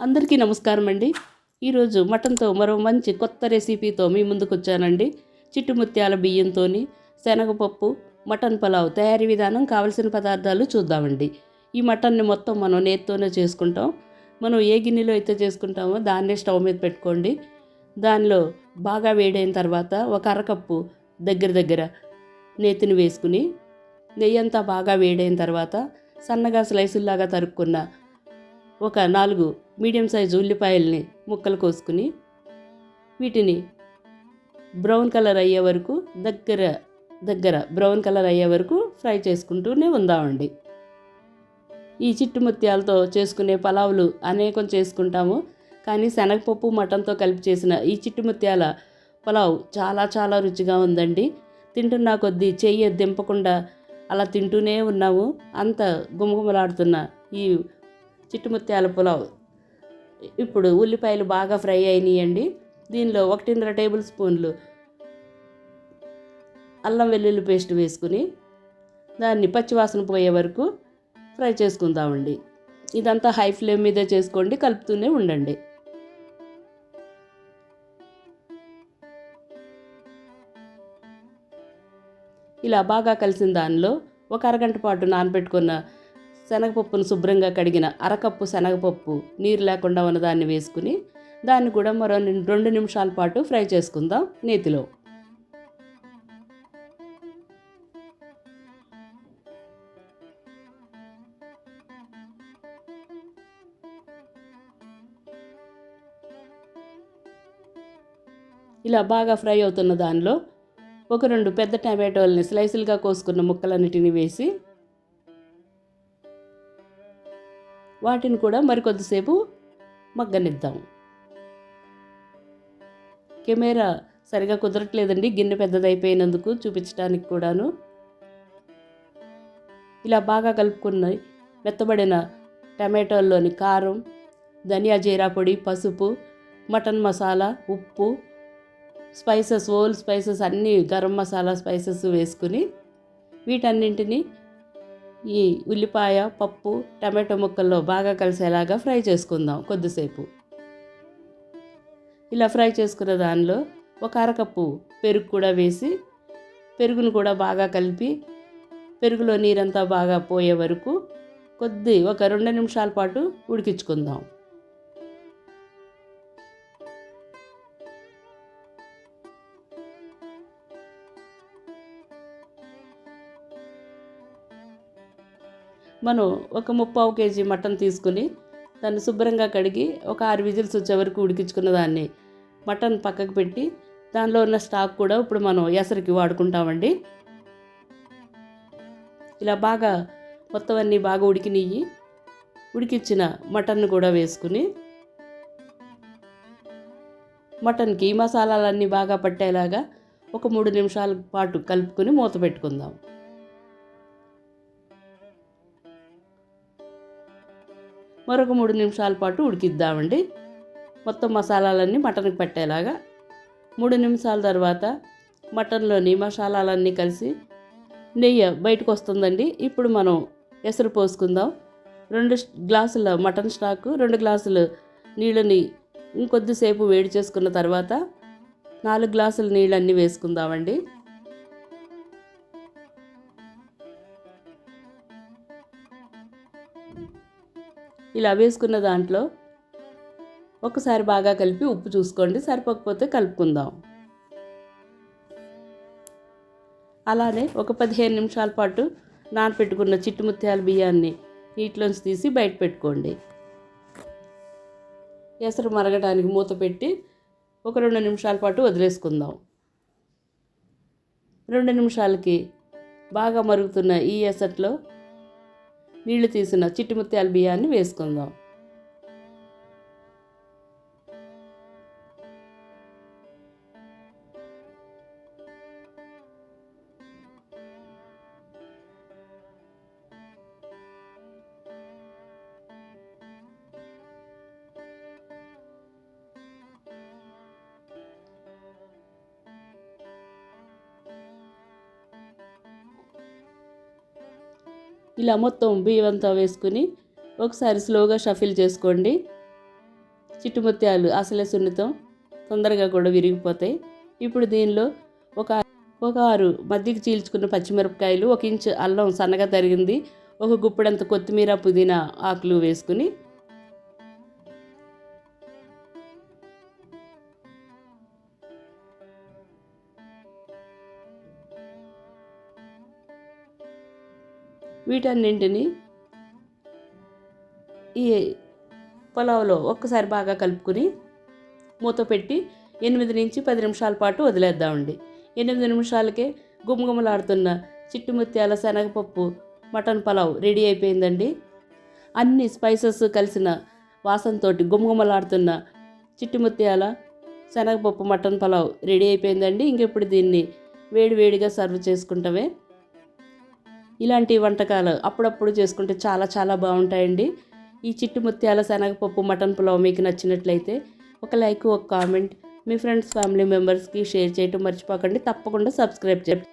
అందరికీ నమస్కారం అండి. ఈరోజు మటన్తో మరో మంచి కొత్త రెసిపీతో మీ ముందుకు వచ్చానండి. చిట్టుముత్యాల బియ్యంతోని శనగపప్పు మటన్ పలావ్ తయారీ విధానం, కావలసిన పదార్థాలు చూద్దామండి. ఈ మటన్ని మొత్తం మనం నేతితోనే చేసుకుంటాం. మనం ఏ గిన్నెలో అయితే చేసుకుంటామో దాన్నే స్టవ్ మీద పెట్టుకోండి. దానిలో బాగా వేడైన తర్వాత ఒక అరకప్పు దగ్గర నేతిని వేసుకుని, నెయ్యి అంతా బాగా వేడైన తర్వాత సన్నగా స్లైసుల్లాగా తరుక్కున్న ఒక 4 మీడియం సైజు ఉల్లిపాయల్ని ముక్కలు కోసుకుని, వీటిని బ్రౌన్ కలర్ అయ్యే వరకు దగ్గర బ్రౌన్ కలర్ అయ్యే వరకు ఫ్రై చేసుకుంటూనే ఉందామండి. ఈ చిట్టుముత్యాలతో చేసుకునే పలావులు అనేకం చేసుకుంటాము, కానీ శనగపప్పు మటన్తో కలిపి చేసిన ఈ చిట్టుముత్యాల పలావ్ చాలా చాలా రుచిగా ఉందండి. తింటున్నా కొద్దీ చెయ్యి దింపకుండా అలా తింటూనే ఉన్నాము. అంత గుమగుమలాడుతున్న ఈ చిట్టుముత్యాల పులావ్. ఇప్పుడు ఉల్లిపాయలు బాగా ఫ్రై అయినాయండి. దీనిలో 1.5 టేబుల్ స్పూన్లు అల్లం వెల్లుల్లి పేస్ట్ వేసుకుని దాన్ని పచ్చివాసన పోయే వరకు ఫ్రై చేసుకుందామండి. ఇదంతా హై ఫ్లేమ్ మీదే చేసుకోండి, కలుపుతూనే ఉండండి. ఇలా బాగా కలిసిన దానిలో ఒక అరగంట పాటు నానబెట్టుకున్న శనగపప్పును శుభ్రంగా కడిగిన అరకప్పు శనగపప్పు నీరు లేకుండా ఉన్నదాన్ని వేసుకుని దాన్ని కూడా మరో 2 నిమిషాల పాటు ఫ్రై చేసుకుందాం నేతిలో. ఇలా బాగా ఫ్రై అవుతున్న దానిలో ఒక 2 పెద్ద టమాటోల్ని స్లైసులుగా కోసుకున్న ముక్కలన్నిటిని వేసి వాటిని కూడా మరికొద్దిసేపు మగ్గనిద్దాం. కెమెరా సరిగా కుదరట్లేదండి, గిన్నె పెద్దదైపోయినందుకు చూపించడానికి కూడాను. ఇలా బాగా కలుపుకున్న మెత్తబడిన టమాటోల్లోని కారం, ధనియా జీరా పొడి, పసుపు, మటన్ మసాలా, ఉప్పు, స్పైసెస్, ఓల్ స్పైసెస్ అన్నీ, గరం మసాలా స్పైసెస్ వేసుకుని వీటన్నింటినీ ఈ ఉల్లిపాయ, పప్పు, టమాటో ముక్కల్లో బాగా కలిసేలాగా ఫ్రై చేసుకుందాం కొద్దిసేపు. ఇలా ఫ్రై చేసుకున్న దానిలో ఒక అరకప్పు పెరుగు కూడా వేసి పెరుగును కూడా బాగా కలిపి పెరుగులో నీరంతా బాగా పోయే వరకు ఒక 2 నిమిషాల పాటు ఉడికించుకుందాం. మనం ఒక 3/4 కేజీ మటన్ తీసుకుని దాన్ని శుభ్రంగా కడిగి ఒక 6 విజిల్స్ వచ్చే వరకు ఉడికించుకున్న దాన్ని మటన్ పక్కకు పెట్టి దానిలో ఉన్న స్టాక్ కూడా ఇప్పుడు మనం ఎసరికి వాడుకుంటామండి. ఇలా బాగా మొత్తం అన్నీ బాగా ఉడికించిన మటన్ను కూడా వేసుకుని మటన్కి ఈ మసాలాలన్నీ బాగా పట్టేలాగా ఒక 3 నిమిషాల పాటు కలుపుకొని మూత పెట్టుకుందాం. మరొక 3 నిమిషాల పాటు ఉడికిద్దామండి. మొత్తం మసాలాలన్నీ మటన్కి పట్టేలాగా 3 నిమిషాల తర్వాత మటన్లోని మసాలాలన్నీ కలిసి నెయ్యి బయటకు వస్తుందండి. ఇప్పుడు మనం ఎసరు పోసుకుందాం. 2 గ్లాసుల మటన్ స్టాకు, 2 గ్లాసులు నీళ్ళని ఇంకొద్దిసేపు వేడి చేసుకున్న తర్వాత 4 గ్లాసుల నీళ్ళన్నీ వేసుకుందామండి. ఇలా వేసుకున్న దాంట్లో ఒకసారి బాగా కలిపి ఉప్పు చూసుకోండి, సరిపోకపోతే కలుపుకుందాం. అలానే ఒక 15 నిమిషాల పాటు నానపెట్టుకున్న చిట్టుముత్యాల బియ్యాన్ని నీటిలోంచి తీసి బయట పెట్టుకోండి. ఎసరు మరగడానికి మూత పెట్టి ఒక 2 నిమిషాల పాటు వదిలేసుకుందాం. 2 నిమిషాలకి బాగా మరుగుతున్న ఈ ఎసట్లో నీళ్లు తీసిన చిట్టుముత్యాల బియ్యాన్ని వేసుకుందాం. ఇలా మొత్తం బియ్యం అంతా వేసుకుని ఒకసారి స్లోగా షఫిల్ చేసుకోండి. చిట్టుముత్యాలు అసలే సున్నితం, తొందరగా కూడా విరిగిపోతాయి. ఇప్పుడు దీనిలో ఒక ఒక 6 మధ్యకి చీల్చుకున్న పచ్చిమిరపకాయలు, 1 ఇంచు అల్లం సన్నగా తరిగింది, ఒక గుప్పెడంత కొత్తిమీర పుదీనా ఆకులు వేసుకుని వీటన్నింటినీ ఈ పులావ్లో ఒక్కసారి బాగా కలుపుకుని మూత పెట్టి 8 నుంచి 10 నిమిషాల పాటు వదిలేద్దామండి. 8 నిమిషాలకే గుమగుమలాడుతున్న చిట్టుముత్యాల శనగపప్పు మటన్ పులావ్ రెడీ అయిపోయిందండి. అన్ని స్పైసెస్ కలిసిన వాసనతో గుమగుమలాడుతున్న చిట్టుముత్యాల శనగపప్పు మటన్ పులావ్ రెడీ అయిపోయిందండి. ఇంకెప్పుడు దీన్ని వేడివేడిగా సర్వ్ చేసుకుంటామే. ఇలాంటి వంటకాలు అప్పుడప్పుడు చేసుకుంటే చాలా చాలా బాగుంటాయండి. ఈ చిట్టుముత్యాల శనగపప్పు మటన్ పులావ్ మీకు నచ్చినట్లయితే ఒక లైక్, ఒక కామెంట్ మీ ఫ్రెండ్స్, ఫ్యామిలీ మెంబర్స్కి షేర్ చేయటం మర్చిపోకండి. తప్పకుండా సబ్స్క్రైబ్ చేయండి.